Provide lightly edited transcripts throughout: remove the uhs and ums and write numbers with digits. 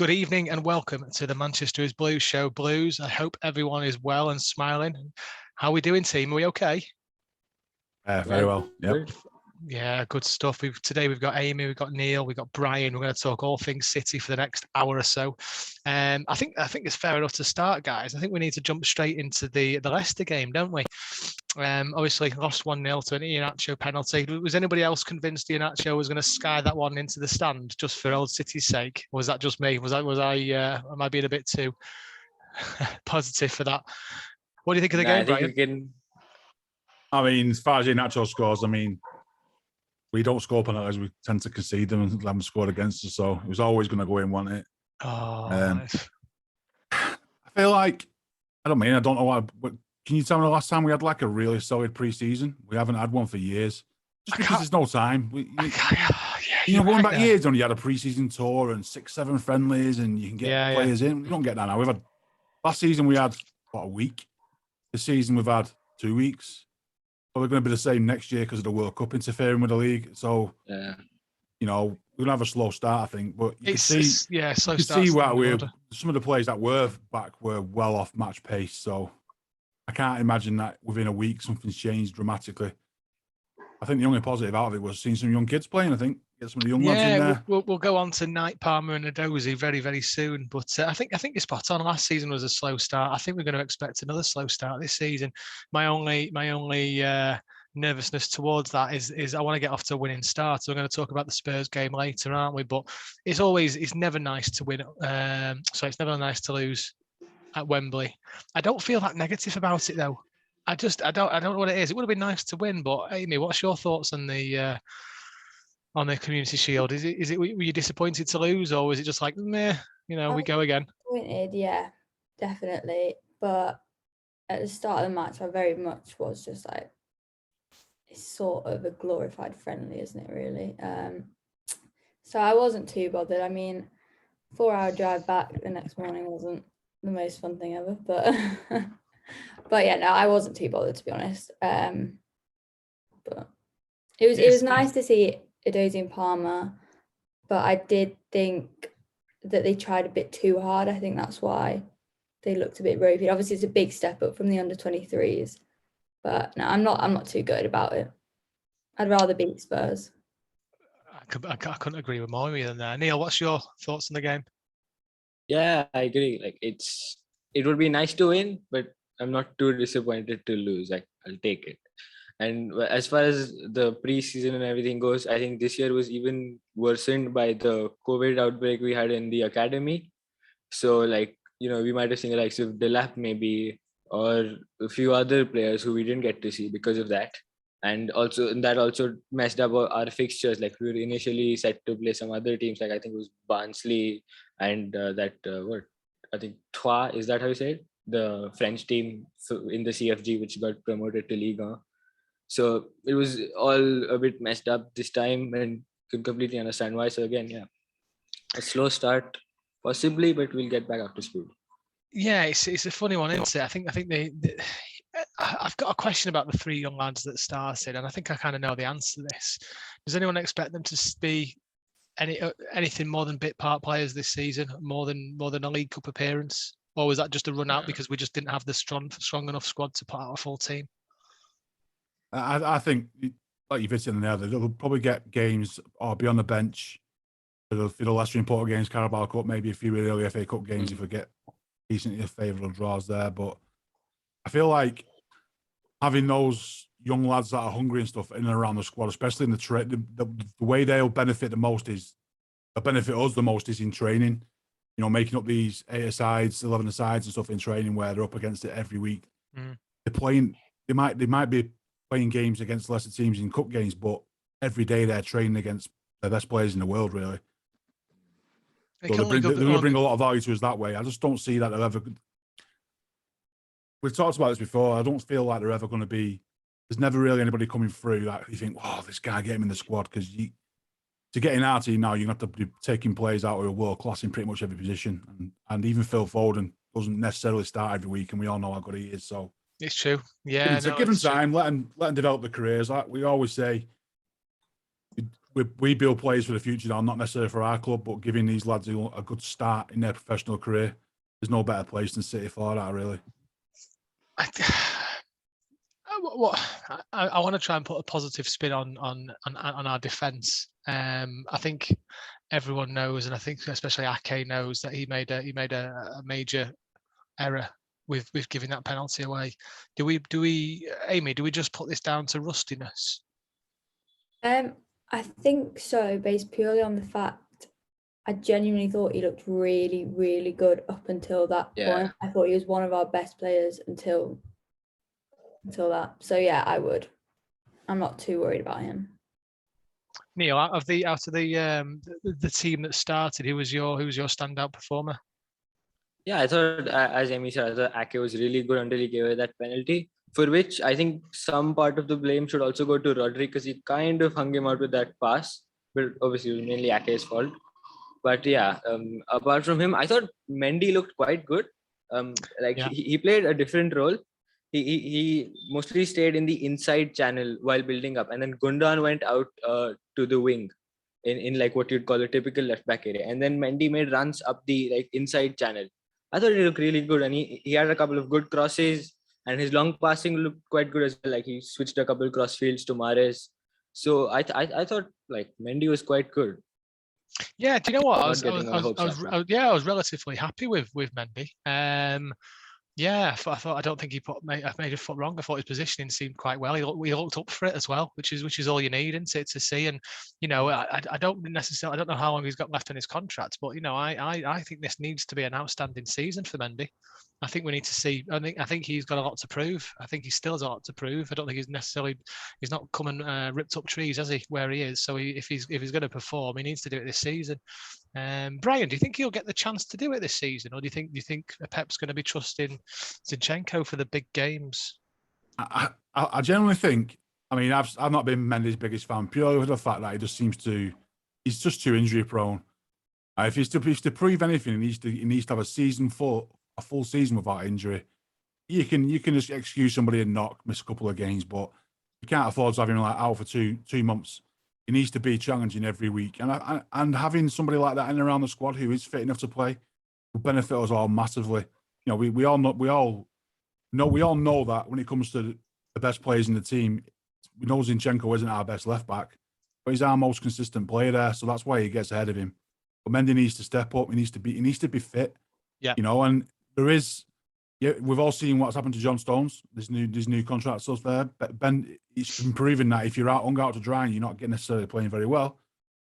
Good evening and welcome to the Manchester is Blues show. Blues, I hope everyone is well and smiling. How are we doing, team? Are we okay? Very well. Yep. Yeah, good stuff. Today we've got Amy, we've got Neil, we've got Brian. We're going to talk all things City for the next hour or so. I think it's fair enough to start, guys. I think we need to jump straight into the Leicester game, don't we? Obviously lost 1-0 to an Iheanacho penalty. Was anybody else convinced Iheanacho was going to sky that one into the stand just for old City's sake? Or was that just me? Am I being a bit too positive for that? What do you think of the game, Brian? I mean, as far as Iheanacho scores, we don't score penalties. We tend to concede them and let them score against us. So it was always going to go in, wasn't it? I feel like, I don't know what. Can you tell me the last time we had like a really solid pre-season? We haven't had one for years. Just because there's no time. Going back years when you had a pre-season tour and 6-7 friendlies and you can get players in. We don't get that now. Last season we had a week. This season we've had 2 weeks. Probably going to be the same next year because of the World Cup interfering with the league. So, we're going to have a slow start, I think. But you can see some of the players that were back were well off match pace. So I can't imagine that within a week something's changed dramatically. I think the only positive out of it was seeing some young kids playing, I think. Get some of the young lads in there. We'll go on to Knight, Palmer and Edozie very, very soon. But I think you're spot on. Last season was a slow start. I think we're going to expect another slow start this season. My only nervousness towards that is I want to get off to a winning start. So we're going to talk about the Spurs game later, aren't we? But it's never nice to win. It's never nice to lose at Wembley. I don't feel that negative about it though. I don't know what it is. It would have been nice to win, but Amy, what's your thoughts on the Community Shield? Were you disappointed to lose, or was it just like meh? We go again? Disappointed, yeah, definitely. But at the start of the match, I very much was just like, it's sort of a glorified friendly, isn't it? Really. So I wasn't too bothered. 4-hour drive back the next morning wasn't the most fun thing ever, but but yeah, no, I wasn't too bothered, to be honest. But it was nice to see Edozie and Palmer, but I did think that they tried a bit too hard. I think that's why they looked a bit ropey. Obviously, it's a big step up from the under-23s, but no, I'm not too good about it. I'd rather beat Spurs. I couldn't agree with more of you than that. Neil, what's your thoughts on the game? Yeah, I agree. Like it would be nice to win, but I'm not too disappointed to lose. I'll take it. And as far as the preseason and everything goes, I think this year was even worsened by the COVID outbreak we had in the academy. So we might have seen the likes of Delap maybe, or a few other players who we didn't get to see because of that. And that also messed up our fixtures. Like we were initially set to play some other teams, like I think it was Barnsley and Troyes, is that how you say it? The French team in the CFG, which got promoted to Ligue 1. So it was all a bit messed up this time, and could completely understand why. So again, a slow start possibly, but we'll get back up to speed. Yeah, it's a funny one, isn't it? I think I've got a question about the 3 young lads that started, and I think I kind of know the answer to this. Does anyone expect them to be anything more than bit part players this season, more than a League Cup appearance, or was that just a run out because we just didn't have the strong enough squad to put out a full team? I think, like you've hit it in there, they'll probably get games or be on the bench for the lesser important games, Carabao Cup, maybe a few early FA Cup games if we get decently favourable draws there. But I feel like having those young lads that are hungry and stuff in and around the squad, especially in the way they'll benefit the most is, they'll benefit us the most is in training. Making up these 8-a-sides, 11-a-sides and stuff in training where they're up against it every week. They're playing. They might be playing games against lesser teams in cup games, but every day they're training against the best players in the world, really. So they're going to bring a lot of value to us that way. I just don't see that they're ever. We've talked about this before. I don't feel like they're ever going to be. There's never really anybody coming through that you think, "Wow, this guy, get him in the squad." Because to get in our team now, you're going to have to be taking players out who are world class in pretty much every position, and even Phil Foden doesn't necessarily start every week, and we all know how good he is. So. It's true. Yeah. Give them time, let them develop their careers. Like we always say, we build players for the future now, not necessarily for our club, but giving these lads a good start in their professional career. There's no better place than City for that, really. I want to try and put a positive spin on our defence. I think everyone knows, and I think especially Ake knows that he made a major error with giving that penalty away. Do we, Amy? Do we just put this down to rustiness? I think so, based purely on the fact I genuinely thought he looked really, really good up until that point. I thought he was one of our best players until that. So yeah, I'm not too worried about him. Neil, out of the team that started, who was your standout performer? Yeah, I thought, as Amy said, I thought Ake was really good until he gave away that penalty, for which I think some part of the blame should also go to Rodri, because he kind of hung him out with that pass, but obviously it was mainly Ake's fault. But yeah, apart from him, I thought Mendy looked quite good. He played a different role. He mostly stayed in the inside channel while building up, and then Gundogan went out to the wing in like what you'd call a typical left back area, and then Mendy made runs up the like inside channel. I thought he looked really good, and he had a couple of good crosses, and his long passing looked quite good as well. Like he switched a couple of cross fields to Mahrez. So I thought like Mendy was quite good. Yeah, do you know what? I was relatively happy with Mendy. I don't think he made a foot wrong. I thought his positioning seemed quite well. He looked up for it as well, which is all you need, isn't it, to see? And I don't know how long he's got left on his contract, but I think this needs to be an outstanding season for Mendy. I think we need to see. I think he's got a lot to prove. I think he still has a lot to prove. I don't think he's not come and ripped up trees, has he? Where he is. So if he's going to perform, he needs to do it this season. Brian, do you think he'll get the chance to do it this season, or do you think Pep's going to be trusting Zinchenko for the big games? I generally think. I mean, I've not been Mendy's biggest fan purely with the fact that he's just too injury prone. If he's to prove anything, he needs to have a full season without injury. You can just excuse somebody and miss a couple of games, but you can't afford to have him like out for two months. He needs to be challenging every week, and having somebody like that in and around the squad who is fit enough to play will benefit us all massively. You know, we all know that when it comes to the best players in the team, we know Zinchenko isn't our best left back, but he's our most consistent player there, so that's why he gets ahead of him. But Mendy needs to step up. He needs to be fit. Yeah, you know, and there is. Yeah, we've all seen what's happened to John Stones. This new contract stuff there. But Ben, it's been proven that if you're hung out to dry and you're not necessarily playing very well,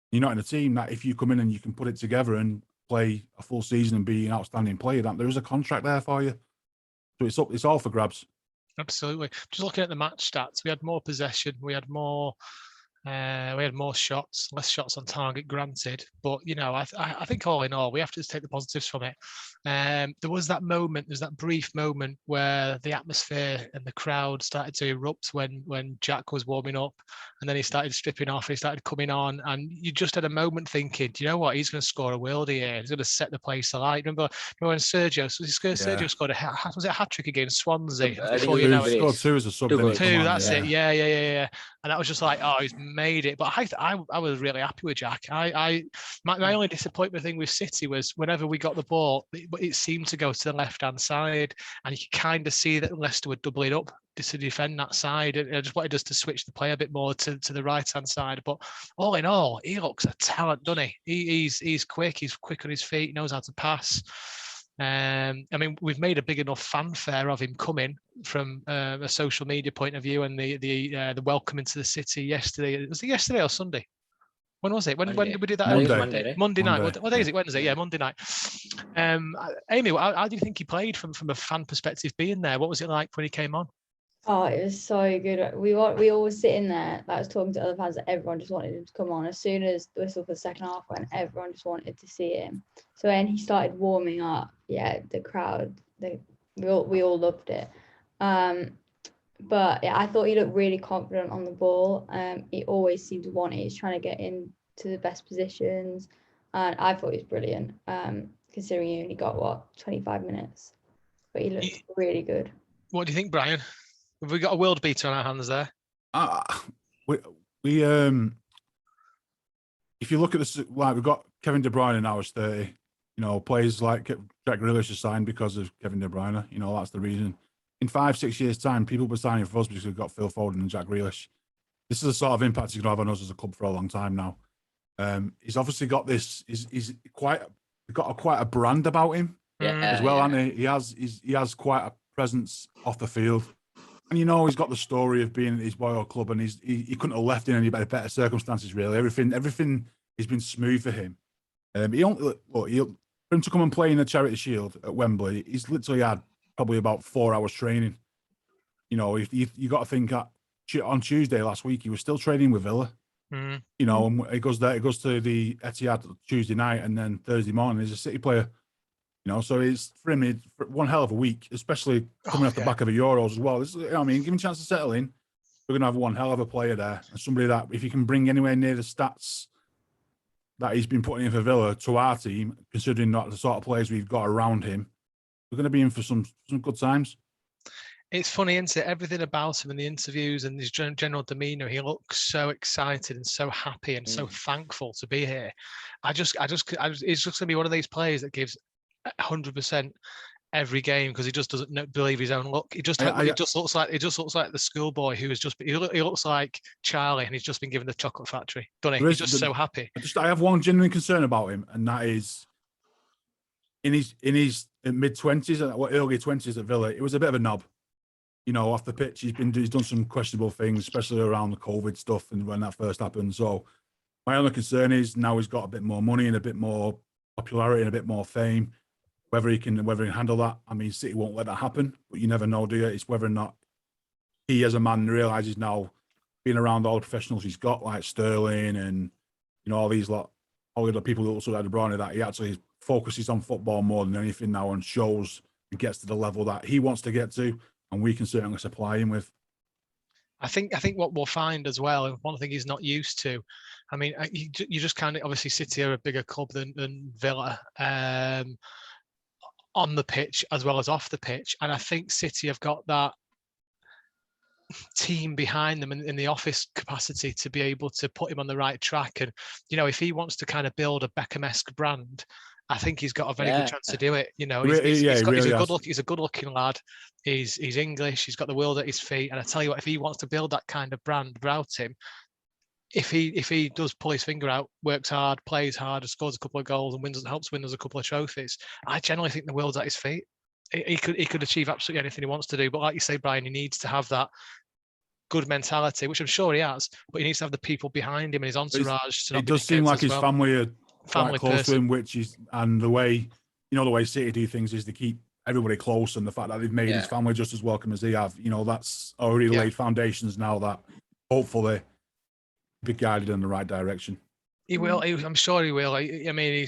you're not in a team. That if you come in and you can put it together and play a full season and be an outstanding player, that there is a contract there for you. So it's all for grabs. Absolutely. Just looking at the match stats, we had more possession, we had more shots, less shots on target, granted. But I think all in all, we have to just take the positives from it. There was that brief moment where the atmosphere and the crowd started to erupt when Jack was warming up, and then he started stripping off, he started coming on, and you just had a moment thinking, do you know what, he's going to score a worldie here, he's going to set the place alight. Remember when Sergio scored was it a hat-trick against Swansea? Before he scored two as a sub. Two, that's it. Yeah. And that was just like, oh, he's made it. But I was really happy with Jack. My only disappointment thing with City was whenever we got the ball, it seemed to go to the left-hand side, and you could kind of see that Leicester were doubling up to defend that side. And I just wanted us to switch the play a bit more to the right-hand side. But all in all, he looks a talent, doesn't he? He's quick. He's quick on his feet. He knows how to pass. I mean, we've made a big enough fanfare of him coming from a social media point of view, and the welcome into the city yesterday. Was it yesterday or Sunday? When was it? When did we do that? Monday night. What day is it? Wednesday. Yeah, Monday night. Amy, how do you think he played from a fan perspective being there? What was it like when he came on? Oh, it was so good. We all were sitting there. I was talking to other fans that everyone just wanted him to come on. As soon as the whistle for the second half went, everyone just wanted to see him. So when he started warming up, yeah, the crowd, we all loved it. But yeah, I thought he looked really confident on the ball. He always seemed to want it. He's trying to get into the best positions, and I thought he was brilliant. Considering he only got 25 minutes, but he looked really good. What do you think, Brian? Have we got a world beater on our hands there? if you look at this, like we've got Kevin De Bruyne now is 30. You know, players like Jack Grealish are signed because of Kevin De Bruyne. You know, that's the reason. In 5-6 years' time, people will be signing for us because we've got Phil Foden and Jack Grealish. This is the sort of impact he's going to have on us as a club for a long time now. He's obviously got this. He's got quite a brand about him as well, hasn't he? He has quite a presence off the field, and you know he's got the story of being at his boy or club, and he couldn't have left in any better circumstances. Really, everything has been smooth for him. For him to come and play in the Charity Shield at Wembley, he's literally had probably about 4 hours training. You know, you got to think that on Tuesday last week he was still training with Villa. You know, and he goes to the Etihad Tuesday night, and then Thursday morning he's a City player. You know, so it's for him one hell of a week, especially coming off the back of the Euros as well. You know, I mean, give him a chance to settle in. We're going to have one hell of a player there, and somebody that if he can bring anywhere near the stats that he's been putting in for Villa to our team, considering not the sort of players we've got around him, we're going to be in for some good times. It's funny, isn't it? Everything about him in the interviews and his general demeanour, he looks so excited and so happy and so thankful to be here. He's just going to be one of these players that gives 100% every game because he just doesn't believe his own luck. He just looks like the schoolboy who has just. He looks like Charlie, and he's just been given the chocolate factory. Doesn't he? He's just so happy. I have one genuine concern about him, and that is in his mid-20s or early 20s at Villa, it was a bit of a knob. You know, off the pitch, he's done some questionable things, especially around the COVID stuff and when that first happened. So my only concern is now he's got a bit more money and a bit more popularity and a bit more fame. Whether he can handle that. I mean, City won't let that happen, but you never know, do you? It's whether or not he, as a man, realizes now, being around all the professionals he's got, like Sterling and you know all the people that also like De Bruyne, that he actually focuses on football more than anything now and shows and gets to the level that he wants to get to, and we can certainly supply him with. I think what we'll find as well, and one thing he's not used to, I mean, you just kind of obviously City are a bigger club than Villa. On the pitch as well as off the pitch, and I think City have got that team behind them in the office capacity to be able to put him on the right track. And you know, if he wants to kind of build a Beckham-esque brand, I think he's got a very good chance to do it. You know, he's a good-looking lad. He's English. He's got the world at his feet. And I tell you what, if he wants to build that kind of brand about him, if he does pull his finger out, works hard, plays hard, and scores a couple of goals and helps win us a couple of trophies, I generally think the world's at his feet. He could achieve absolutely anything he wants to do. But like you say, Brian, he needs to have that good mentality, which I'm sure he has. But he needs to have the people behind him and his entourage. It does seem like his family are quite close to him, and the way City do things is to keep everybody close, and the fact that they've made his family just as welcome as they have. You know, that's already laid foundations now that hopefully be guided in the right direction. He will. I'm sure he will. I mean,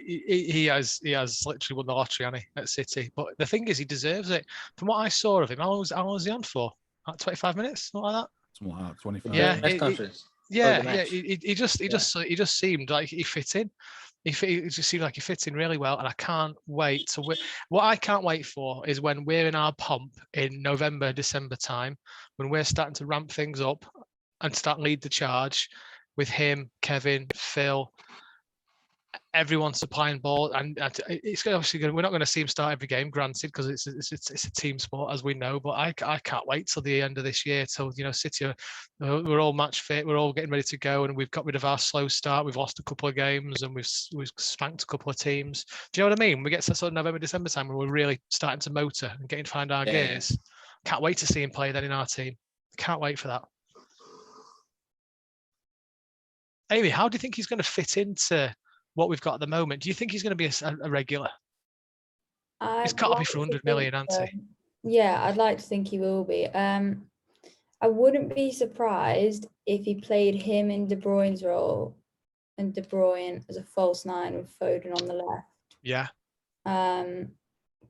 he has literally won the lottery, hasn't he, at City? But the thing is, he deserves it. From what I saw of him, how long was he on for? Like 25 minutes, something like that. Something like that, 25. Yeah, He he just seemed like he fit in. It just seemed like he fits in really well, and I can't wait to. What I can't wait for is when we're in our pomp in November, December time, when we're starting to ramp things up and start lead the charge with him, Kevin, Phil, everyone supplying ball, and it's obviously we're not going to see him start every game, granted, because it's a team sport, as we know. But I can't wait till the end of this year, till City we're all match fit, we're all getting ready to go, and we've got rid of our slow start. We've lost a couple of games, and we've spanked a couple of teams. Do you know what I mean? We get to sort of November, December time when we're really starting to motor and getting to find our gears. Can't wait to see him play then in our team. Can't wait for that. Amy, how do you think he's going to fit into what we've got at the moment? Do you think he's going to be a regular? He's got to be for 100 million, hasn't he? Yeah, I'd like to think he will be. I wouldn't be surprised if he played him in De Bruyne's role and De Bruyne as a false nine with Foden on the left. Yeah.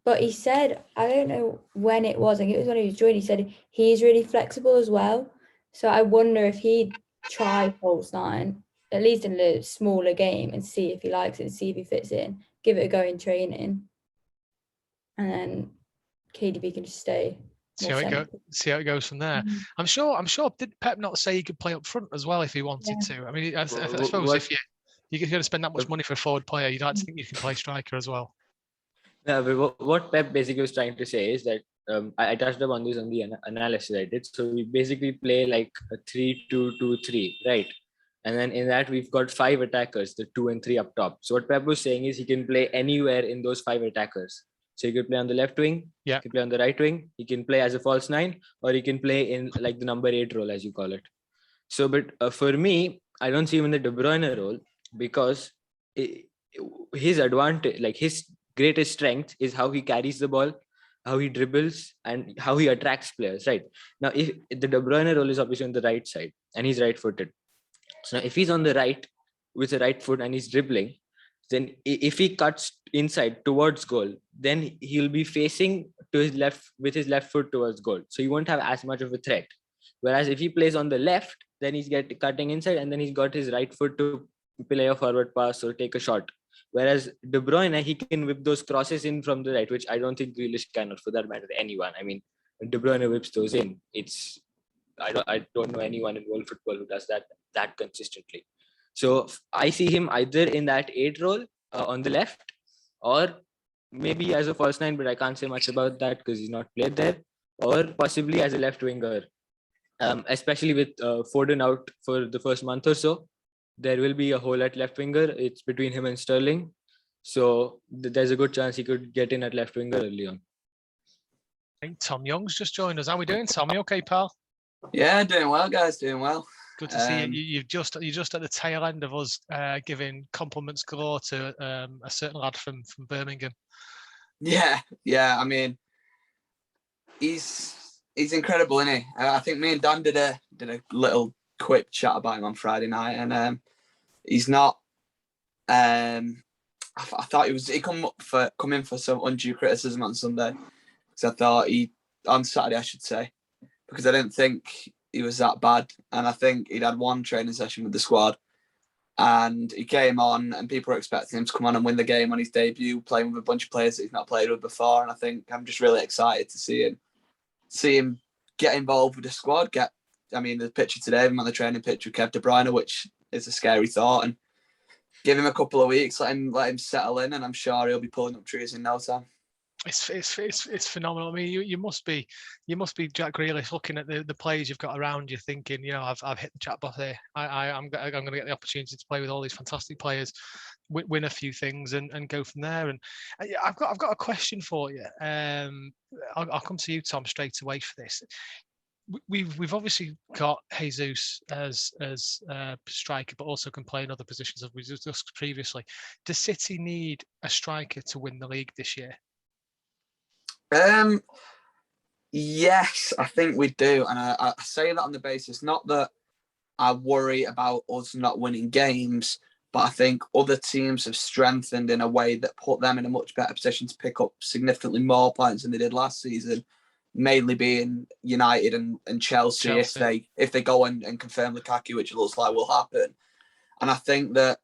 But he said, I don't know when it was, I think it was when he was joined, he said he's really flexible as well. So I wonder if he'd try false nine, at least in a smaller game, and see if he likes it, see if he fits in, give it a go in training, and then KDB can just stay. See how it goes from there. I'm sure. Did Pep not say he could play up front as well if he wanted to? I mean, I suppose if you you're going to spend that much money for a forward player. You'd like to think you can play striker as well. No, but what Pep basically was trying to say is that I touched upon this on the analysis I did. So we basically play like a 3-2-2-3, right? And then in that we've got 5 attackers, the 2 and 3 up top. So what Pep was saying is he can play anywhere in those 5 attackers. So he could play on the left wing, yeah. He can play on the right wing, he can play as a false 9, or he can play in like the number 8 role, as you call it. So, but for me, I don't see him in the De Bruyne role because his advantage, like his greatest strength, is how he carries the ball, how he dribbles, and how he attracts players. Right now, if the De Bruyne role is obviously on the right side, and he's right-footed. So now if he's on the right with the right foot and he's dribbling, then if he cuts inside towards goal, then he'll be facing to his left with his left foot towards goal. So he won't have as much of a threat. Whereas if he plays on the left, then he's cutting inside, and then he's got his right foot to play a forward pass or take a shot. Whereas De Bruyne, he can whip those crosses in from the right, which I don't think Grealish can, or for that matter, anyone. I mean, when De Bruyne whips those in, I don't know anyone in world football who does that consistently. So I see him either in that 8 role on the left, or maybe as a false 9, but I can't say much about that because he's not played there, or possibly as a left winger, especially with Foden out for the first month or so. There will be a hole at left winger. It's between him and Sterling. So there's a good chance he could get in at left winger early on. I think Tom Young's just joined us. How are we doing, Tom? You okay, pal? Yeah, doing well, guys. Doing well. Good to see you. You're just at the tail end of us giving compliments galore to a certain lad from Birmingham. Yeah. I mean, he's incredible, isn't he? I think me and Dan did a little quick chat about him on Friday night, and he's not. I thought he come in for some undue criticism on Sunday, because I thought on Saturday, I should say, because I didn't think he was that bad, and I think he'd had one training session with the squad, and he came on, and people were expecting him to come on and win the game on his debut, playing with a bunch of players that he's not played with before, and I think I'm just really excited to see him get involved with the squad. The picture today of him on the training pitch with Kev De Bruyne, which is a scary thought, and give him a couple of weeks, let him settle in, and I'm sure he'll be pulling up trees in no time. It's phenomenal. I mean, you must be Jack Grealish looking at the players you've got around you, thinking, I've hit the jackpot here. I'm going to get the opportunity to play with all these fantastic players, win a few things, and go from there. And I've got a question for you. I'll come to you, Tom, straight away for this. We've obviously got Jesus as striker, but also can play in other positions, as we discussed previously. Does City need a striker to win the league this year? Yes, I think we do, and I say that on the basis not that I worry about us not winning games, but I think other teams have strengthened in a way that put them in a much better position to pick up significantly more points than they did last season. Mainly being United and Chelsea. If they go and confirm Lukaku, which it looks like will happen. And I think that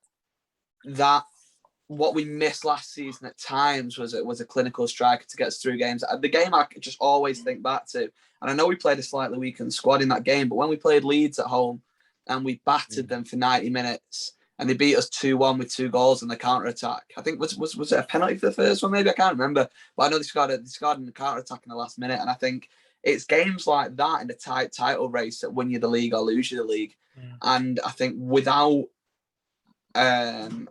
what we missed last season at times was a clinical striker to get us through games. The game I just always think back to, and I know we played a slightly weakened squad in that game, but when we played Leeds at home and we battered them for 90 minutes and they beat us 2-1 with 2 goals in the counter-attack. I think was it a penalty for the first one? Maybe, I can't remember. But I know they scored in the counter-attack in the last minute. And I think it's games like that in the tight title race that win you the league or lose you the league. And I think without a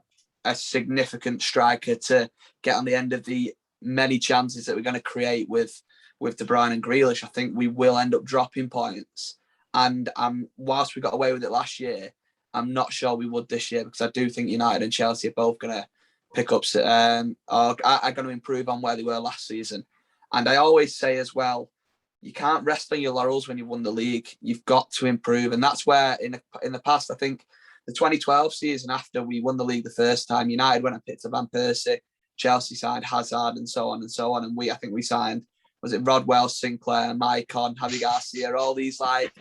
significant striker to get on the end of the many chances that we're going to create with De Bruyne and Grealish, I think we will end up dropping points. And whilst we got away with it last year, I'm not sure we would this year, because I do think United and Chelsea are both going to pick up, are going to improve on where they were last season. And I always say as well, you can't rest on your laurels when you've won the league. You've got to improve. And that's where in the past, I think the 2012 season, after we won the league the first time, United went and picked up Van Persie, Chelsea signed Hazard, and so on and so on. And I think we signed, was it Rodwell, Sinclair, Maicon, Javi Garcia, all these like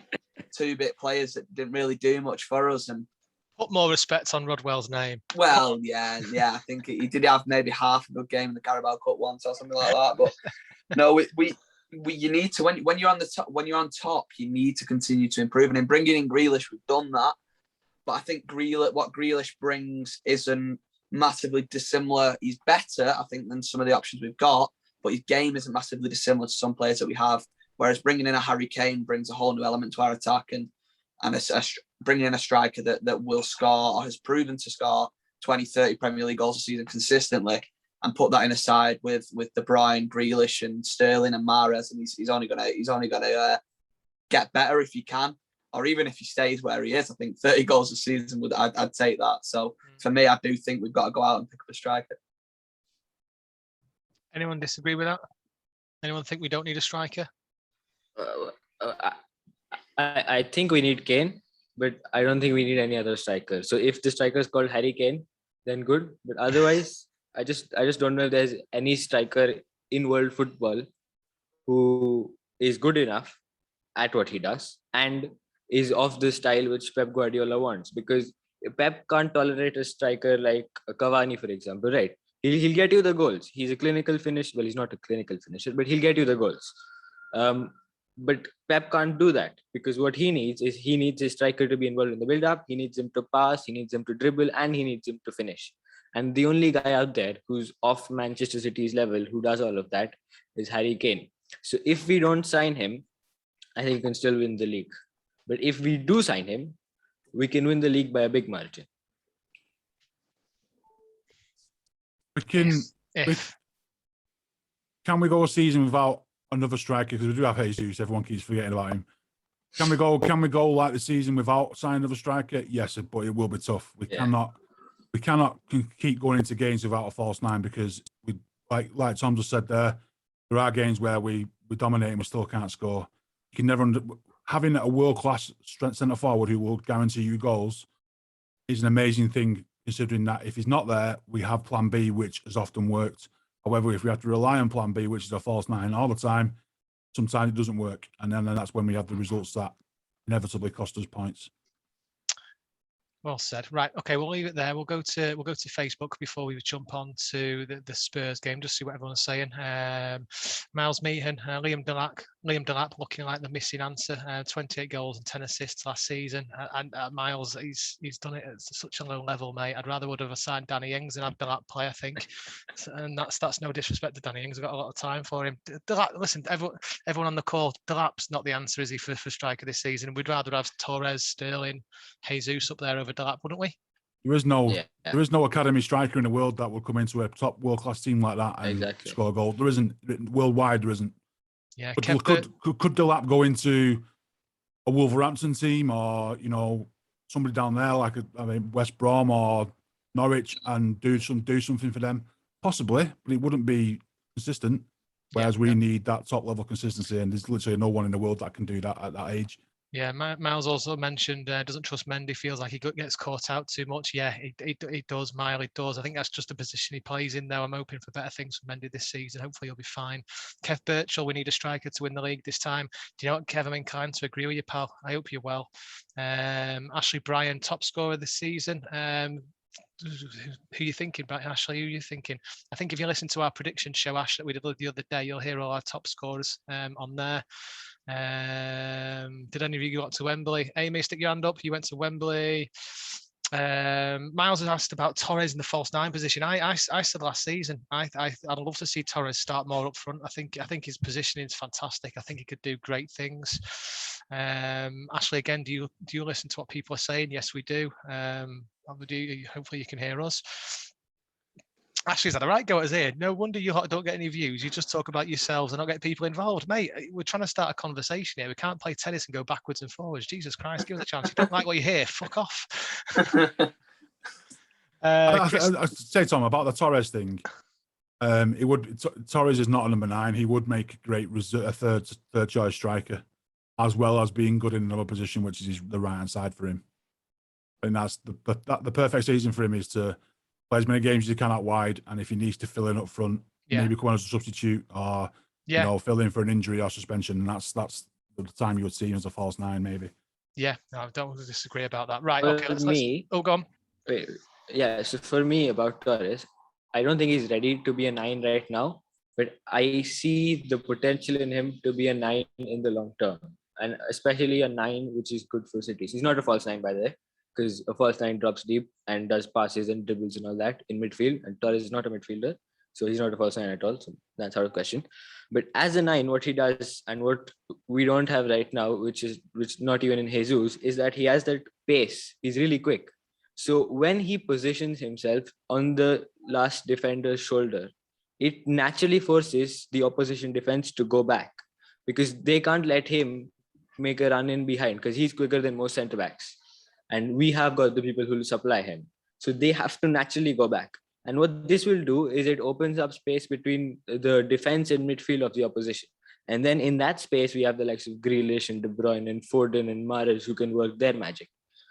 2-bit players that didn't really do much for us. And put more respect on Rodwell's name. Well, yeah. I think he did have maybe half a good game in the Carabao Cup once or something like that. But no, you need to, when you're on top, you need to continue to improve. And in bringing in Grealish, we've done that. but I think what Grealish brings isn't massively dissimilar. He's better, I think, than some of the options we've got, but his game isn't massively dissimilar to some players that we have. Whereas bringing in a Harry Kane brings a whole new element to our attack, and bringing in a striker that will score or has proven to score 20, 30 Premier League goals a season consistently, and put that in a side with De Bruyne, Grealish, and Sterling and Mahrez, and he's only gonna get better if he can, or even if he stays where he is. I think 30 goals a season I'd take that. So for me, I do think we've got to go out and pick up a striker. Anyone disagree with that? Anyone think we don't need a striker? I think we need Kane, but I don't think we need any other striker. So if the striker is called Harry Kane, then good. But otherwise, I just don't know if there's any striker in world football who is good enough at what he does and is of the style which Pep Guardiola wants. Because Pep can't tolerate a striker like Cavani, for example, right? He'll get you the goals. He's a clinical finisher. Well, he's not a clinical finisher, but he'll get you the goals. But Pep can't do that, because what he needs is his striker to be involved in the build-up. He needs him to pass, he needs him to dribble, and he needs him to finish. And the only guy out there who's off Manchester City's level who does all of that is Harry Kane. So if we don't sign him, I think we can still win the league. But if we do sign him, we can win the league by a big margin. Can we go a season without another striker? Because we do have Jesus. Everyone keeps forgetting about him. Can we go like the season without signing another striker? Yes, but it will be tough. We cannot keep going into games without a false nine, because we, like Tom just said there are games where we dominate and we still can't score. You can never having a world-class centre forward who will guarantee you goals is an amazing thing, considering that if he's not there, we have plan B, which has often worked. However, if we have to rely on plan B, which is a false nine all the time, sometimes it doesn't work. And then that's when we have the results that inevitably cost us points. Well said. Right. Okay, we'll leave it there. We'll go to Facebook before we jump on to the Spurs game, just see what everyone's saying. Miles Meehan, Liam Delap looking like the missing answer. 28 goals and 10 assists last season. And Miles, he's done it at such a low level, mate. I'd rather would have signed Danny Ings than have Delap play, I think. And that's no disrespect to Danny Ings. I've got a lot of time for him. Delap, listen, everyone on the call, Delap's not the answer, is he, for striker this season? We'd rather have Torres, Sterling, Jesus up there over Delap, wouldn't we? There is no academy striker in the world that will come into a top world-class team like that and score a goal. There isn't. Worldwide, there isn't. Yeah. But could Delap go into a Wolverhampton team, or somebody down there like West Brom or Norwich, and do something for them? Possibly, but it wouldn't be consistent. Whereas we need that top level consistency, and there's literally no one in the world that can do that at that age. Yeah, Miles also mentioned doesn't trust Mendy, feels like he gets caught out too much. Yeah, he does, Mile, he does. I think that's just the position he plays in, though. I'm hoping for better things from Mendy this season. Hopefully he'll be fine. Kev Birchall, we need a striker to win the league this time. Do you know what, Kev? I'm inclined to agree with you, pal. I hope you're well. Ashley Bryan, top scorer this season. Who you thinking about, Ashley? Who are you thinking? I think if you listen to our prediction show, Ash, that we did the other day, you'll hear all our top scorers on there. Did any of you go up to Wembley? Amy, stick your hand up. You went to Wembley. Miles has asked about Torres in the false nine position. I said last season, I'd love to see Torres start more up front. I think his positioning is fantastic. I think he could do great things. Ashley, again, do you listen to what people are saying? Yes, we do. Hopefully you can hear us. Ashley's had a right go at us here. No wonder you don't get any views. You just talk about yourselves and not get people involved. Mate, we're trying to start a conversation here. We can't play tennis and go backwards and forwards. Jesus Christ, give us a chance. You don't like what you hear, fuck off. I say, Tom, about the Torres thing. Torres is not a number 9. He would make a great third choice striker, as well as being good in another position, which is the right hand side for him. And that's the perfect season for him, is to play as many games as he can out wide, and if he needs to fill in up front, maybe come on as a substitute, or fill in for an injury or suspension. And that's the time you would see him as a false 9, maybe. Yeah, no, I don't disagree about that. Right, okay. Let's go on. Wait, yeah, so for me about Torres, I don't think he's ready to be a 9 right now, but I see the potential in him to be a 9 in the long term, and especially a 9 which is good for City. He's not a false 9, by the way. because a false nine drops deep and does passes and dribbles and all that in midfield. And Torres is not a midfielder, so he's not a false nine at all. So that's out of question. But as a nine, what he does and what we don't have right now, which not even in Jesus, is that he has that pace. He's really quick. So when he positions himself on the last defender's shoulder, it naturally forces the opposition defense to go back, because they can't let him make a run in behind, because he's quicker than most centre backs. And we have got the people who will supply him. So they have to naturally go back. And what this will do is it opens up space between the defense and midfield of the opposition. And then in that space, we have the likes of Grealish and De Bruyne and Foden and Mahrez who can work their magic.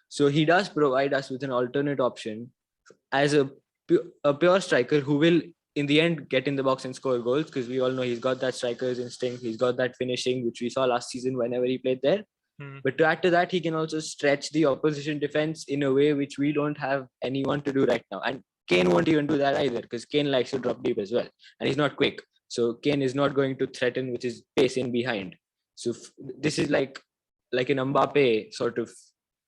So he does provide us with an alternate option as a pure striker who will, in the end, get in the box and score goals, because we all know he's got that striker's instinct. He's got that finishing, which we saw last season whenever he played there. But to add to that, he can also stretch the opposition defense in a way which we don't have anyone to do right now. And Kane won't even do that either, because Kane likes to drop deep as well. And he's not quick. So Kane is not going to threaten with his pace in behind. So this is like an Mbappe sort of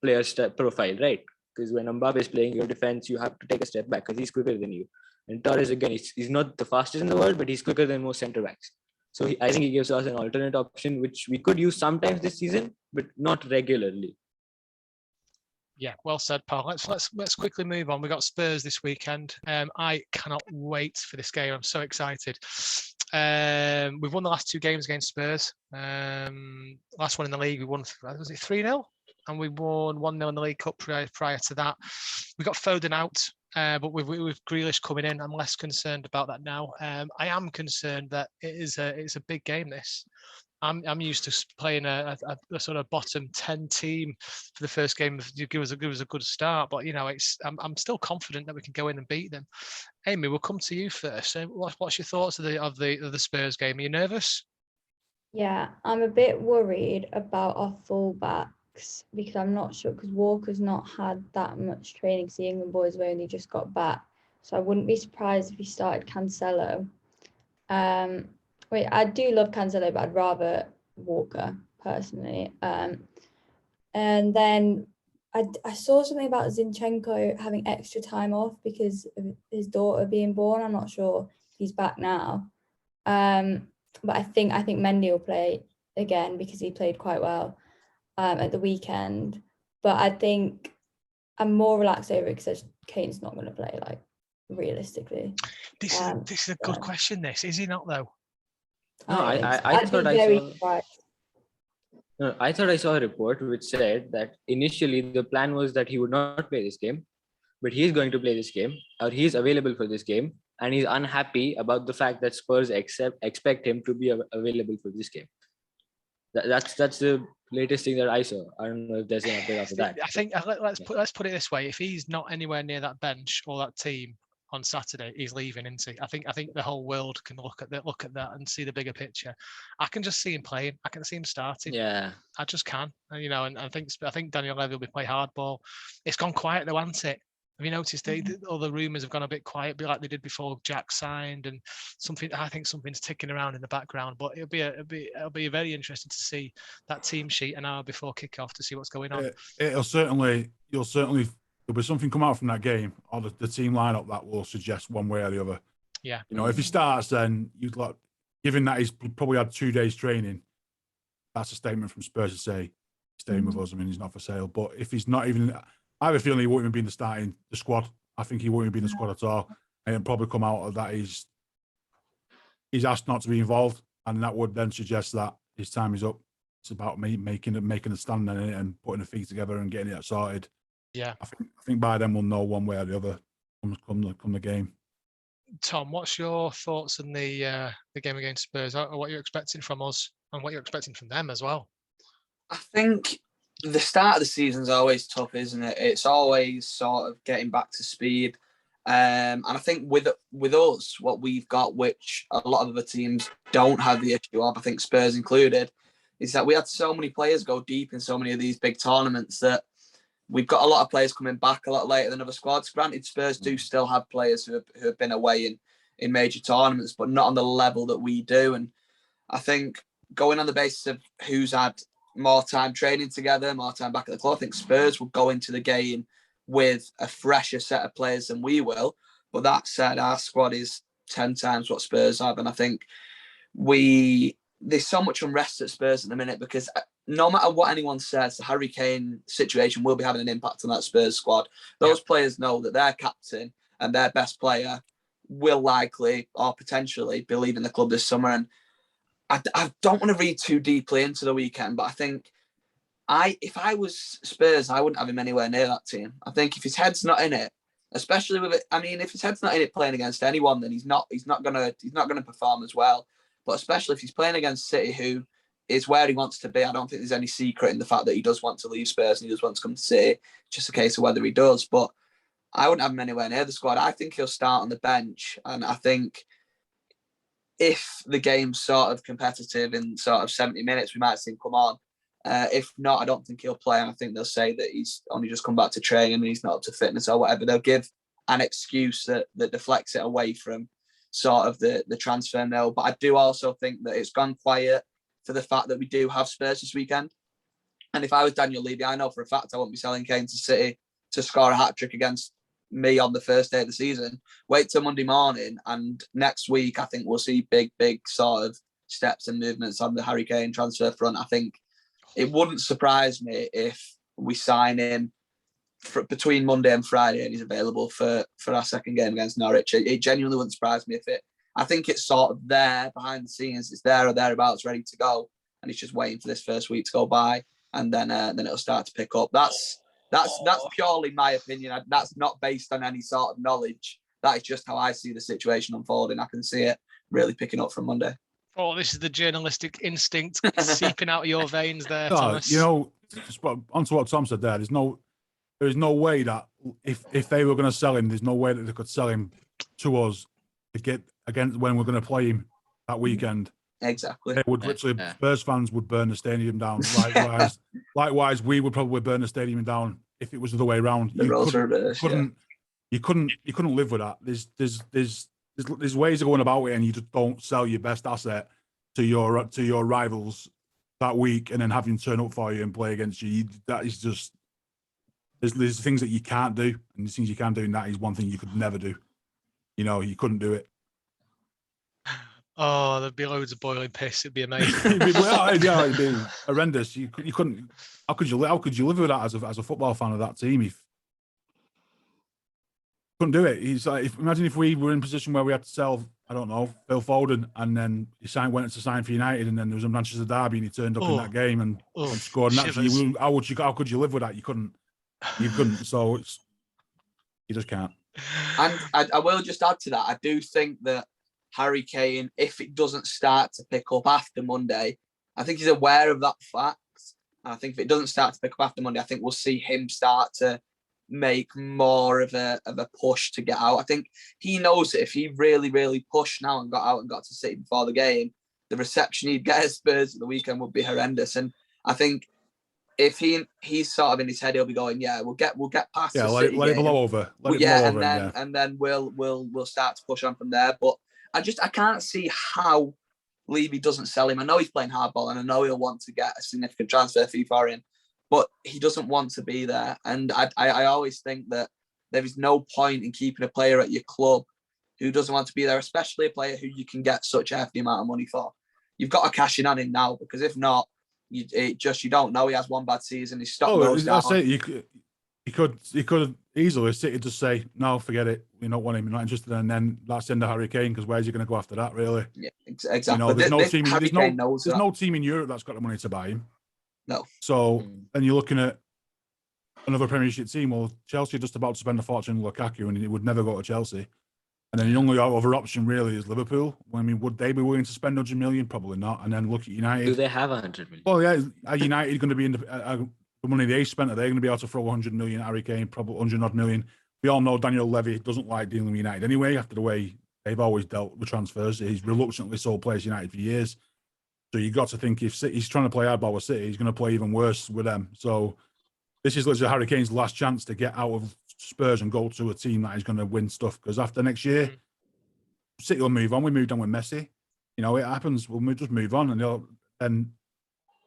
player profile, right? Because when Mbappe is playing your defense, you have to take a step back because he's quicker than you. And Torres, again, he's not the fastest in the world, but he's quicker than most centre backs. So I think he gives us an alternate option, which we could use sometimes this season, but not regularly. Yeah, well said, Paul. Let's quickly move on. We got Spurs this weekend. I cannot wait for this game. I'm so excited. We've won the last 2 games against Spurs. Last one in the league, we won. Was it 3-0? And we won 1-0 in the League Cup prior to that. We got Foden out. But with Grealish coming in, I'm less concerned about that now. I am concerned that it's a big game. This I'm used to playing a sort of bottom 10 team for the first game. You give us a good start, but I'm still confident that we can go in and beat them. Amy, we'll come to you first. What's your thoughts of the Spurs game? Are you nervous? Yeah, I'm a bit worried about our fullbacks, because I'm not sure, because Walker's not had that much training, because the England boys have only just got back. So I wouldn't be surprised if he started Cancelo. I do love Cancelo, but I'd rather Walker personally. And then I saw something about Zinchenko having extra time off because of his daughter being born. I'm not sure if he's back now. But I think Mendy will play again because he played quite well at the weekend. But I think I'm more relaxed over it because Kane's not going to play, like, realistically. This is a good question. Is he not though? No, I thought I saw a report which said that initially the plan was that he would not play this game, but he's going to play this game, or he's available for this game, and he's unhappy about the fact that Spurs expect him to be available for this game. That's the latest thing that I saw. I don't know if there's an update after that. I think let's put it this way: if he's not anywhere near that bench or that team on Saturday, he's leaving, isn't he? I think the whole world can look at that and see the bigger picture. I can just see him playing. I can see him starting. Yeah, I just can. And I think Daniel Levy will play hardball. It's gone quiet though, hasn't it? Have you noticed all the rumours have gone a bit quiet, be like they did before Jack signed, and I think something's ticking around in the background. But it'll be very interesting to see that team sheet an hour before kickoff to see what's going on. There'll be something come out from that game, or the team lineup that will suggest one way or the other. Yeah. If he starts, then you'd like, given that he's probably had 2 days training, that's a statement from Spurs to say he's staying with us. I mean, he's not for sale. But if he's not even, I have a feeling he won't even be in the squad. I think he won't even be in the squad at all. And it'll probably come out of that he's asked not to be involved, and that would then suggest that his time is up. It's about making a stand in it and putting the feet together and getting it sorted. Yeah, I think by then we'll know one way or the other come the game. Tom, what's your thoughts on the game against Spurs? What you're expecting from us and what you're expecting from them as well? I think the start of the season is always tough, isn't it? It's always sort of getting back to speed. And I think with us, what we've got, which a lot of other teams don't have the issue of, I think Spurs included, is that we had so many players go deep in so many of these big tournaments that we've got a lot of players coming back a lot later than other squads. Granted, Spurs do still have players who have been away in major tournaments, but not on the level that we do. And I think going on the basis of who's had more time training together, more time back at the club. I think Spurs will go into the game with a fresher set of players than we will. But that said, our squad is 10 times what Spurs have. And I think there's so much unrest at Spurs at the minute because no matter what anyone says, the Harry Kane situation will be having an impact on that Spurs squad. Those players know that their captain and their best player will likely or potentially be leaving the club this summer. And I don't want to read too deeply into the weekend, but I think if I was Spurs, I wouldn't have him anywhere near that team. I think if his head's not in it, especially with it, I mean, if his head's not in it playing against anyone, then he's not gonna perform as well. But especially if he's playing against City, who is where he wants to be, I don't think there's any secret in the fact that he does want to leave Spurs and he does want to come to City. It's just a case of whether he does. But I wouldn't have him anywhere near the squad. I think he'll start on the bench, and I think if the game's sort of competitive in sort of 70 minutes, we might see him come on. If not, I don't think he'll play. And I think they'll say that he's only just come back to training and he's not up to fitness or whatever. They'll give an excuse that deflects it away from sort of the transfer mill. But I do also think that it's gone quiet for the fact that we do have Spurs this weekend. And if I was Daniel Levy, I know for a fact I won't be selling Kane to City to score a hat-trick against me on the first day of the season. Wait till Monday morning, and next week I think we'll see big sort of steps and movements on the Harry Kane transfer front. I think it wouldn't surprise me if we sign him between Monday and Friday and he's available for our second game against Norwich. It genuinely wouldn't surprise me I think it's sort of there behind the scenes. It's there or thereabouts, ready to go, and he's just waiting for this first week to go by, and then it'll start to pick up. That's purely my opinion. That's not based on any sort of knowledge. That is just how I see the situation unfolding. I can see it really picking up from Monday. Oh, this is the journalistic instinct seeping out of your veins there, Thomas. You know, onto what Tom said there, there is no way that if they were going to sell him, there's no way that they could sell him to us to get against when we're going to play him that weekend. Exactly. They would literally, Spurs fans would burn the stadium down. Likewise, we would probably burn the stadium down if it was the other way around. You couldn't live with that. There's ways of going about it, and you just don't sell your best asset to your rivals that week, and then have him turn up for you and play against you. That is just there's things that you can't do, and the things you can do, and that is one thing you could never do. You know, you couldn't do it. Oh, there'd be loads of boiling piss. It'd be amazing. It'd be horrendous. You couldn't. How could you live with that as a football fan of that team? If couldn't do it. He's like, imagine if we were in a position where we had to sell, I don't know, Phil Foden, and then he went to sign for United, and then there was a Manchester derby, and he turned up in that game and scored. And how could you live with that? You couldn't. So you just can't. And I will just add to that. I do think that Harry Kane, if it doesn't start to pick up after Monday, I think he's aware of that fact. And I think if it doesn't start to pick up after Monday, I think we'll see him start to make more of a push to get out. I think he knows that if he really pushed now and got out and got to City before the game, the reception he'd get at Spurs at the weekend would be horrendous. And I think if he's sort of in his head, he'll be going, we'll get past the City let it blow over. And then we'll start to push on from there. But I can't see how Levy doesn't sell him. I know he's playing hardball, and I know he'll want to get a significant transfer fee for him, but he doesn't want to be there. And I always think that there is no point in keeping a player at your club who doesn't want to be there, especially a player who you can get such a hefty amount of money for. You've got to cash in on him now, because if not, you don't know. He has one bad season. His stock goes down. He could easily City just say, no, forget it. We don't want him. We're not interested. And then that's the end of Harry Kane, because where's he going to go after that, really? Yeah, exactly. You know, there's no team in Europe that's got the money to buy him. No. So, and you're looking at another Premiership team. Well, Chelsea are just about to spend a fortune on Lukaku, and he would never go to Chelsea. And then the only other option really is Liverpool. I mean, would they be willing to spend 100 million? Probably not. And then look at United. Do they have 100 million? Well, yeah. Are United going to be in the money they spent? Are they going to be able to throw 100 million? Harry Kane, probably 100 odd million. We all know Daniel Levy doesn't like dealing with United anyway, after the way they've always dealt with transfers. He's reluctantly sold players to United for years. So you've got to think if he's trying to play hardball with City, he's going to play even worse with them. So this is literally Harry Kane's last chance to get out of Spurs and go to a team that is going to win stuff. Because after next year, City will move on. We moved on with Messi. You know, it happens. We'll just move on, and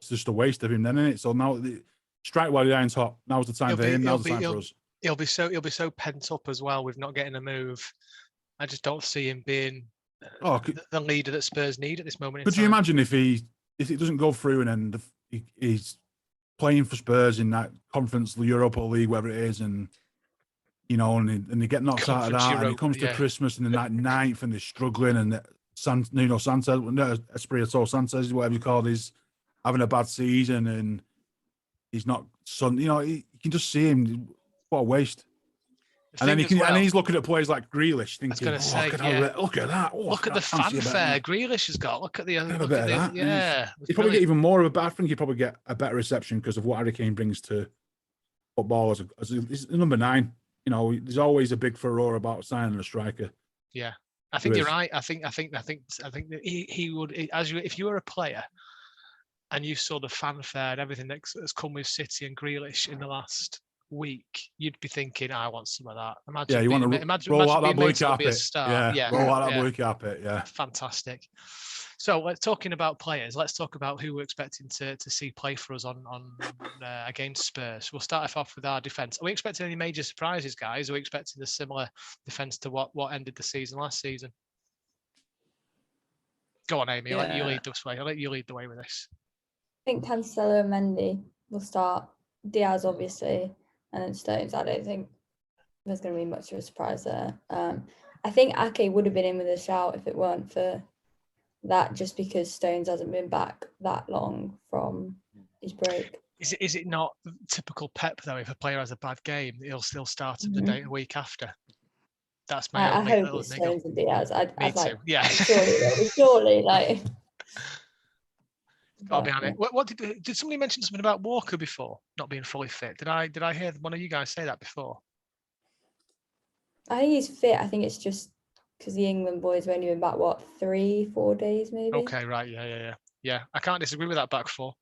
it's just a waste of him then, isn't it? So now, strike while the iron's hot. Now's the time for him. Now's the time for us. He'll be so pent up as well with not getting a move. I just don't see him being the leader that Spurs need at this moment in time. Could you imagine if it doesn't go through and then he's playing for Spurs in that Conference Europa League, whatever it is, and and they get knocked out of that, and it comes to Christmas and they're ninth and they're struggling, and Sanchez, Espirito Sanchez, whatever you call it, is having a bad season and he's not. You can just see him. What a waste. And then he's looking at players like Grealish, thinking, look at that. Look at the fanfare Grealish has got. Look at the other. He'd probably get even more of I think he'd probably get a better reception because of what Harry Kane brings to football as number 9. There's always a big furore about signing a striker. Yeah, I think you're right. I think that he would, if you were a player and you saw the fanfare and everything that's come with City and Grealish in the last week, you'd be thinking, I want some of that. Imagine, you want to roll out that blue carpet. Roll out that blue carpet. Yeah, fantastic. So, talking about players, let's talk about who we're expecting to see play for us on against Spurs. We'll start off with our defence. Are we expecting any major surprises, guys? Are we expecting a similar defence to what ended the season last season? Go on, Amy. I'll let you lead this way. I'll let you lead the way with this. I think Cancelo and Mendy will start. Diaz, obviously, and then Stones. I don't think there's going to be much of a surprise there. I think Ake would have been in with a shout if it weren't for that, just because Stones hasn't been back that long from his break. Is it not typical Pep though? If a player has a bad game, he'll still start at the day a week after. That's my only I hope it's Stones and Diaz. I'd like, yeah. Surely, like. Got to be on it. What did somebody mention something about Walker before not being fully fit? Did I hear one of you guys say that before? I think he's fit. I think it's just because the England boys have only been back 3-4 days maybe. Okay, right, yeah. I can't disagree with that back four.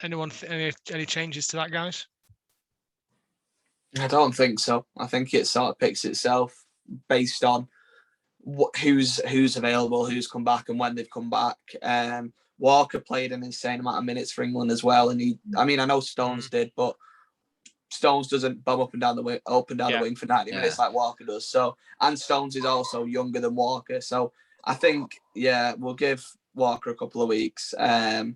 Anyone any changes to that, guys? I don't think so. I think it sort of picks itself based on who's available, who's come back, and when they've come back. Walker played an insane amount of minutes for England as well, and I know Stones did, but Stones doesn't bomb up and down the wing for 90 minutes like Walker does. So, and Stones is also younger than Walker, so I think we'll give Walker a couple of weeks. I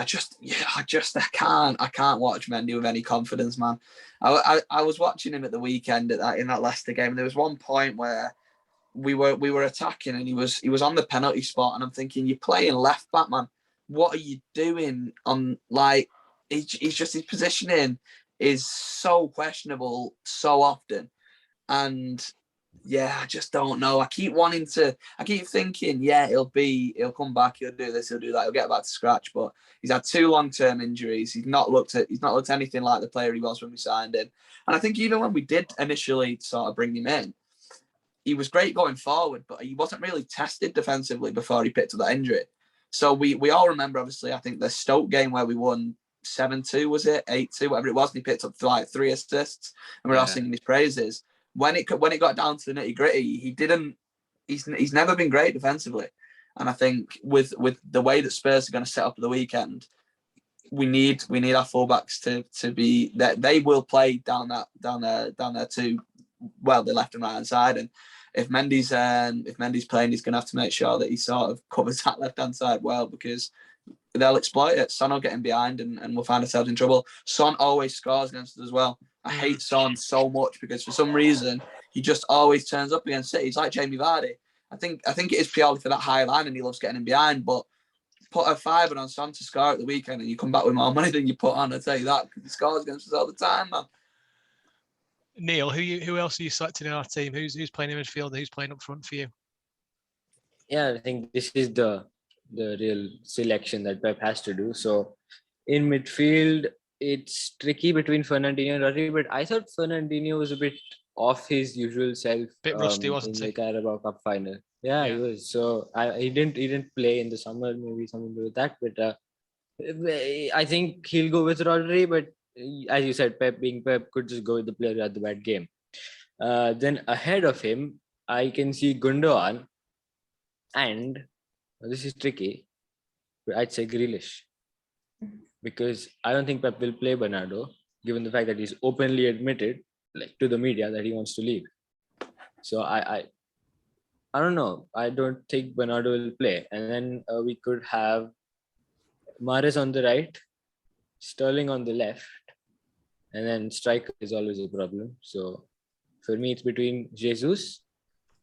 can't watch Mendy with any confidence, man. I was watching him at the weekend in that Leicester game, and there was one point where we were attacking and he was on the penalty spot, and I'm thinking, you're playing left back, man. What are you doing on, like, he's just, his positioning is so questionable so often. And I just don't know. I keep thinking, he'll come back, he'll do this, he'll do that, he'll get back to scratch. But he's had 2 long-term injuries. He's not looked anything like the player he was when we signed him. And I think even when we did initially sort of bring him in, he was great going forward, but he wasn't really tested defensively before he picked up that injury. So we all remember, obviously, I think the Stoke game where we won 7-2, was it 8-2, whatever it was, and he picked up like 3 assists, and we're all singing his praises. When it got down to the nitty gritty, he's never been great defensively. And I think with the way that Spurs are going to set up at the weekend, we need our fullbacks to be that they will play down there too. Well, the left and right hand side, and if Mendy's playing, he's going to have to make sure that he sort of covers that left hand side well, because they'll exploit it. Son will get in behind, and we'll find ourselves in trouble. Son always scores against us as well. I hate Son so much because for some reason he just always turns up against City. He's like Jamie Vardy. I think it is purely for that high line, and he loves getting in behind. But put a fiver on Son to score at the weekend, and you come back with more money than you put on. I tell you that, because he scores against us all the time, man. Neil, who else are you selecting in our team? Who's playing in midfield? Who's playing up front for you? Yeah, I think this is the real selection that Pep has to do. So in midfield, it's tricky between Fernandinho and Rodri, but I thought Fernandinho was a bit off his usual self. Bit rusty, wasn't he? In the Carabao Cup final. Yeah, he was. So he didn't play in the summer, maybe something to do with that. But I think he'll go with Rodri, but as you said, Pep being Pep could just go with the player who had the bad game. Then ahead of him, I can see Gundogan, and this is tricky, but I'd say Grealish. because I don't think Pep will play Bernardo, given the fact that he's openly admitted, like to the media, that he wants to leave. So I don't know. I don't think Bernardo will play, and then we could have Mahrez on the right, Sterling on the left, and then striker is always a problem. So for me, it's between Jesus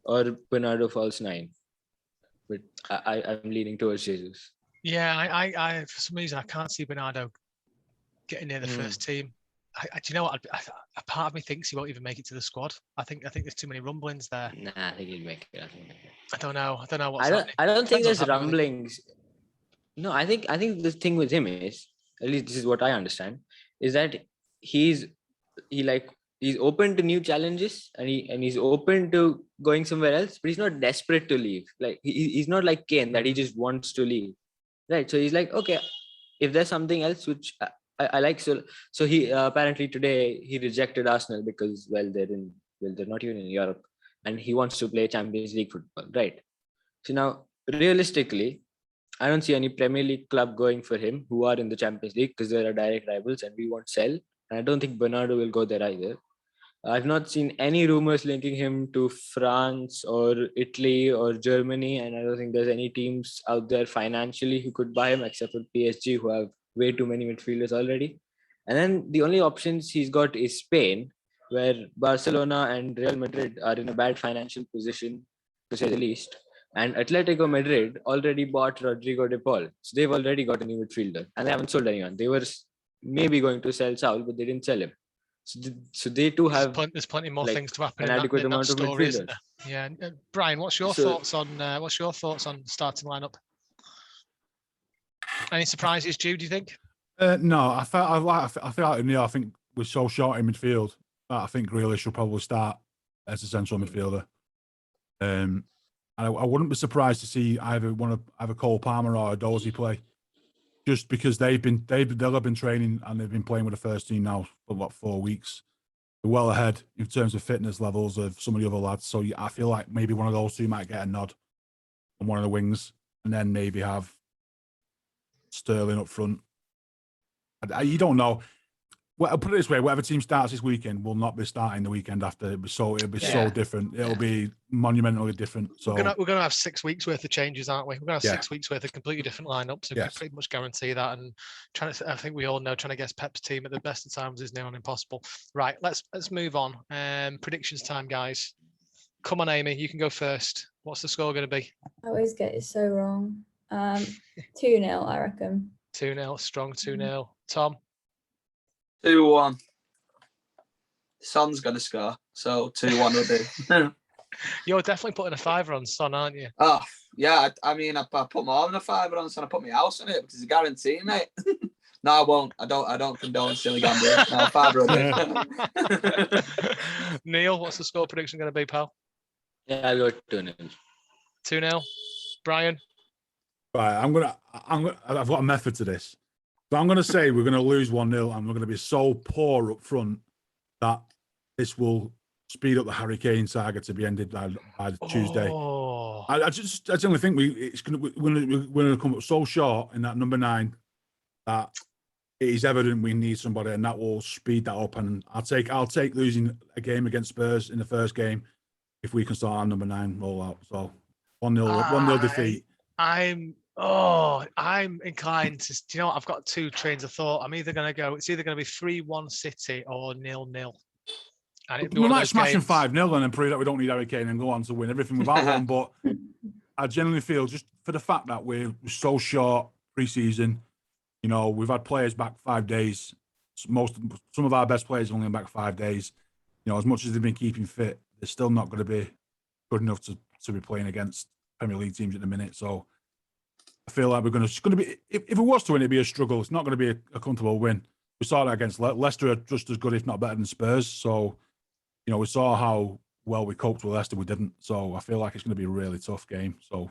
or Bernardo false 9. But I'm leaning towards Jesus. Yeah, I for some reason I can't see Bernardo getting near the first team. Do you know what? A part of me thinks he won't even make it to the squad. I think there's too many rumblings there. Nah, I think he'll make it. I don't know what's happening. I don't think Depends what's there's happening with him. rumblings. No, I think the thing with him is, at least this is what I understand, is that he's open to new challenges, and he's open to going somewhere else, but he's not desperate to leave. Like he's not like Kane, that he just wants to leave, right? So he's like, okay, if there's something else which I like, so he apparently today he rejected Arsenal because they're not even in Europe, and he wants to play Champions League football, right? So now realistically, I don't see any Premier League club going for him who are in the Champions League, because they're direct rivals and we won't sell. And I don't think Bernardo will go there either. I've not seen any rumors linking him to France or Italy or Germany, and I don't think there's any teams out there financially who could buy him except for PSG, who have way too many midfielders already. And then the only options he's got is Spain, where Barcelona and Real Madrid are in a bad financial position, to say the least. And Atletico Madrid already bought Rodrigo de Paul. So they've already got a new midfielder, and they haven't sold anyone. They were maybe going to sell Saul, but they didn't sell him. So they too have. There's plenty more things to happen an in adequate that amount of story, midfielders. isn't there? Yeah, Brian, what's your thoughts on starting lineup? Any surprises, Jude? Do you think? No, I feel like Neil. I think we're so short in midfield that I think Grealish will probably start as a central midfielder. And I wouldn't be surprised to see either Cole Palmer or Dozy play, just because they'll have been training and they've been playing with the first team now for 4 weeks. They're well ahead in terms of fitness levels of some of the other lads. So I feel like maybe one of those two might get a nod on one of the wings, and then maybe have Sterling up front. You don't know. Well, I'll put it this way: whatever team starts this weekend will not be starting the weekend after. It'll be so different. It'll be monumentally different. So we're gonna have 6 weeks worth of changes, aren't we? We're gonna have 6 weeks worth of completely different lineups. So we can pretty much guarantee that. And I think we all know, trying to guess Pep's team at the best of times is near on impossible. Right, let's move on. Predictions time, guys. Come on, Amy, you can go first. What's the score going to be? I always get it so wrong. 2-0, I reckon. 2-0, strong 2-0. Tom? 2-1. Son's going to score, so 2-1 will do. You're definitely putting a fiver on Son, aren't you? Oh, yeah. I mean, I put more than a fiver on Son. I put my house on it, which is a guarantee, mate. No, I won't. I don't condone silly gambling. No, fiver will do. Neil, what's the score prediction going to be, pal? Yeah, I'll go 2-0. 2-0. Brian? Right, I've got a method to this. But I'm going to say we're going to lose 1-0 and we're going to be so poor up front that this will speed up the Harry Kane saga to be ended by Tuesday. Oh. I generally think we're going to come up so short in that number 9 that it is evident we need somebody, and that will speed that up. And I'll take losing a game against Spurs in the first game if we can start our number 9 rollout. So 1-0 defeat. I'm inclined to, do you know what? I've got 2 trains of thought. It's either going to be 3-1 City or 0-0. And we might smash them 5-0 and then prove that we don't need Harry Kane and go on to win everything without one. But I genuinely feel, just for the fact that we're so short pre-season, you know, we've had players back 5 days. Some of our best players have only been back 5 days. You know, as much as they've been keeping fit, they're still not going to be good enough to be playing against Premier League teams at the minute. So I feel like it's going to be, if it was to win, it'd be a struggle. It's not going to be a comfortable win. We saw that against Leicester, are just as good, if not better, than Spurs. So, you know, we saw how well we coped with Leicester. We didn't. So I feel like it's going to be a really tough game. So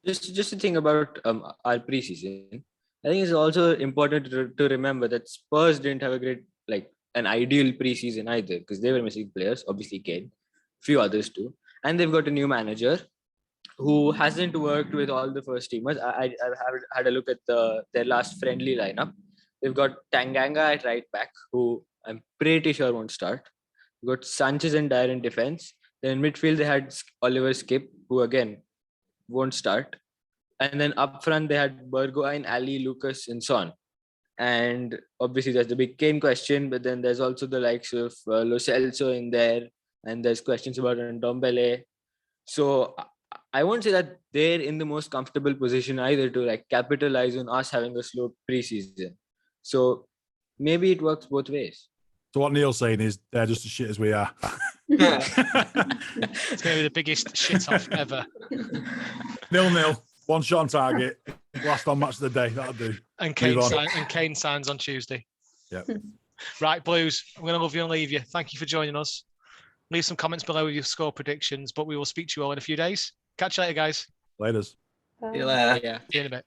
just to think about our preseason, I think it's also important to remember that Spurs didn't have an ideal preseason either, because they were missing players, obviously Kane, few others too, and they've got a new manager, who hasn't worked with all the first teamers. I've had a look at their last friendly lineup. They've got Tanganga at right back, who I'm pretty sure won't start. They've got Sanchez and Dyer in defense. Then in midfield, they had Oliver Skip, who again won't start. And then up front, they had Bergwijn, Ali, Lucas, and Son. And obviously, there's the big Kane question, but then there's also the likes of Lo Celso in there. And there's questions about Ndombele. So I won't say that they're in the most comfortable position either to like capitalize on us having a slow preseason. So maybe it works both ways. So what Neil's saying is they're just as shit as we are. It's going to be the biggest shit off ever. 0-0. One shot on target. Last on match of the day. That'll do. And Kane signs on Tuesday. Yeah. Right, Blues. I'm going to love you and leave you. Thank you for joining us. Leave some comments below with your score predictions, but we will speak to you all in a few days. Catch you later, guys. Laters. Bye. See you later. Yeah. See you in a bit.